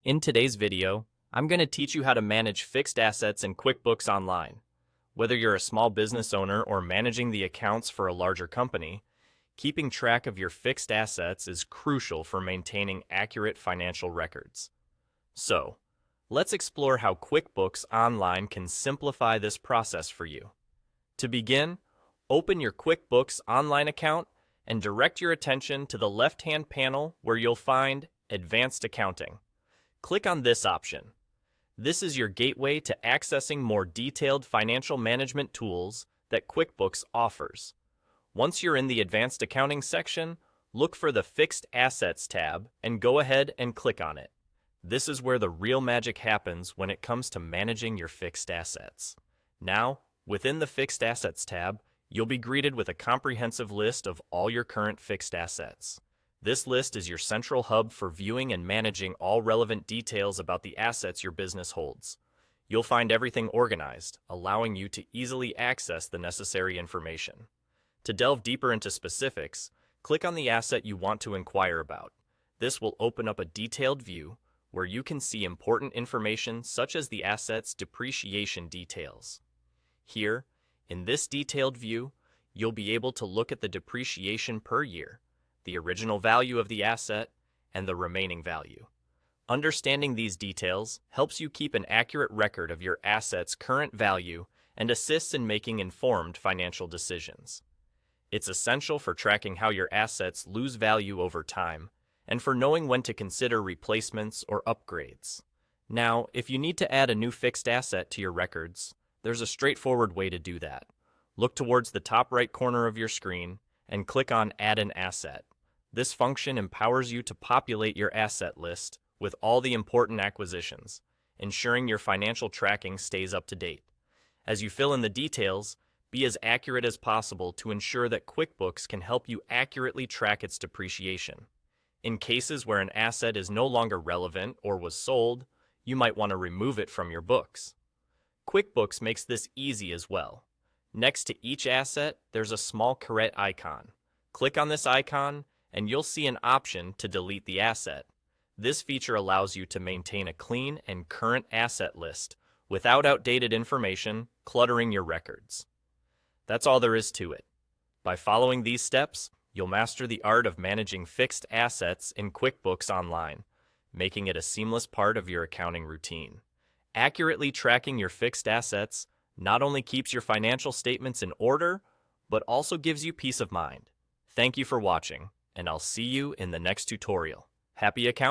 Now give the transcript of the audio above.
In today's video, I'm going to teach you how to manage fixed assets in QuickBooks Online. Whether you're a small business owner or managing the accounts for a larger company, keeping track of your fixed assets is crucial for maintaining accurate financial records. So, let's explore how QuickBooks Online can simplify this process for you. To begin, open your QuickBooks Online account and direct your attention to the left-hand panel where you'll find Advanced Accounting. Click on this option. This is your gateway to accessing more detailed financial management tools that QuickBooks offers. Once you're in the Advanced Accounting section, look for the Fixed Assets tab and go ahead and click on it. This is where the real magic happens when it comes to managing your fixed assets. Now, within the Fixed Assets tab, you'll be greeted with a comprehensive list of all your current fixed assets. This list is your central hub for viewing and managing all relevant details about the assets your business holds. You'll find everything organized, allowing you to easily access the necessary information. To delve deeper into specifics, click on the asset you want to inquire about. This will open up a detailed view where you can see important information such as the asset's depreciation details. Here, in this detailed view, you'll be able to look at the depreciation per year, the original value of the asset, and the remaining value. Understanding these details helps you keep an accurate record of your asset's current value and assists in making informed financial decisions. It's essential for tracking how your assets lose value over time and for knowing when to consider replacements or upgrades. Now, if you need to add a new fixed asset to your records, there's a straightforward way to do that. Look towards the top right corner of your screen and click on Add an Asset. This function empowers you to populate your asset list with all the important acquisitions, ensuring your financial tracking stays up to date. As you fill in the details, be as accurate as possible to ensure that QuickBooks can help you accurately track its depreciation. In cases where an asset is no longer relevant or was sold, you might want to remove it from your books. QuickBooks makes this easy as well. Next to each asset, there's a small caret icon. Click on this icon, and you'll see an option to delete the asset. This feature allows you to maintain a clean and current asset list without outdated information cluttering your records. That's all there is to it. By following these steps, you'll master the art of managing fixed assets in QuickBooks Online, making it a seamless part of your accounting routine. Accurately tracking your fixed assets not only keeps your financial statements in order, but also gives you peace of mind. Thank you for watching, and I'll see you in the next tutorial. Happy accounting!